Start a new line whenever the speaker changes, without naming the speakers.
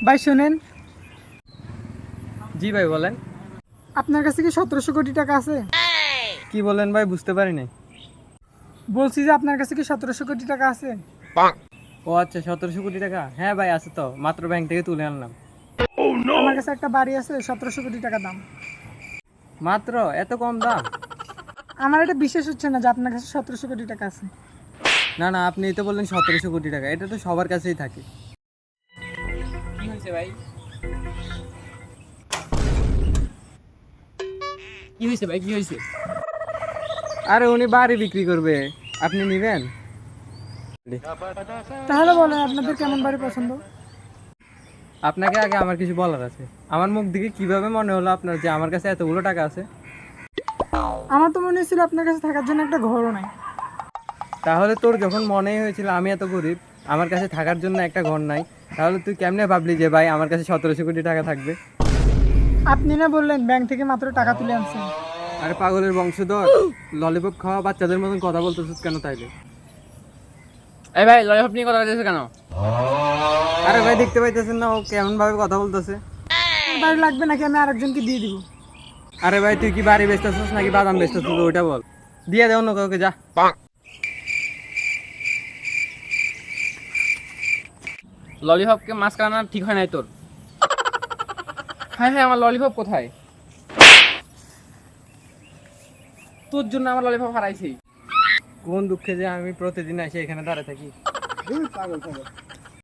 ভাই শোনেন,
জি ভাই বলেন।
আপনার কাছে কি 1700 কোটি টাকা আছে?
কি বলেন ভাই, বুঝতে পারিনি।
বলছি যে আপনার কাছে কি 1700 কোটি টাকা আছে?
ও আচ্ছা, 1700 কোটি টাকা, হ্যাঁ ভাই আছে তো, মাত্র ব্যাংক থেকে তুলে আনলাম।
আমার কাছে একটা বাড়ি আছে 1700 কোটি টাকা দাম।
মাত্র এত কম দাম?
আমার এটা বিশ্বাস হচ্ছে না যে আপনার কাছে 1700 কোটি টাকা আছে।
না না, আপনি তো বললেন 1700 কোটি টাকা, এটা তো সবার কাছেই থাকে।
কি হয়েছে ভাই? কি হয়েছে ভাই, কি হয়েছে?
আরে উনি বাড়ি বিক্রি করবে, আপনি নিবেন?
তাহলে বলেন আপনাদের কেমন বাড়ি পছন্দ?
আপনাকে আগে আমার কিছু বলার আছে। আমার মুখ দিকে কিভাবে মনে হলো আপনার যে আমার কাছে এতগুলো টাকা আছে?
আমার তো মনে হয়েছিল আপনার কাছে থাকার জন্য একটা ঘরও নাই।
তাহলে তোর যখন মনেই হয়েছিল আমি এত গরিব, আমার কাছে থাকার জন্য একটা ঘর নাই, তাহলে তুই কেমনে ভাবলি যে ভাই আমার কাছে 1700 কোটি টাকা থাকবে?
আপনি না বললেন ব্যাংক থেকে মাত্র টাকা তুলে আনছেন?
আরে পাগলের বংশধর, ললিপপ খাওয়া বাচ্চাদের মতন কথা বলতেছিস কেন তাইলে?
এই ভাই, ললিপপ নিয়ে কথা বলতেছে কেন?
আরে ভাই দেখতে পাইতেছেন না ও কেমন ভাবে কথা বলতেছে?
বাড়ি লাগবে নাকি আমি আরেকজনকে দিয়ে দিব?
আরে ভাই তুই কি বাড়ি বেচতেছিস নাকি বাদাম বেচতেছিস ওইটা বল। দিয়ে দে অন্য কাউকে, যা।
ললিপপকে মাঝখানে আনা ঠিক হয় নাই তোর। হ্যাঁ হ্যাঁ, আমার ললিপপ কোথায়? তোর জন্য আমার ললিপপ হারাইছি।
কোন দুঃখে যে আমি প্রতিদিন এসে এখানে দাঁড়ায় থাকি।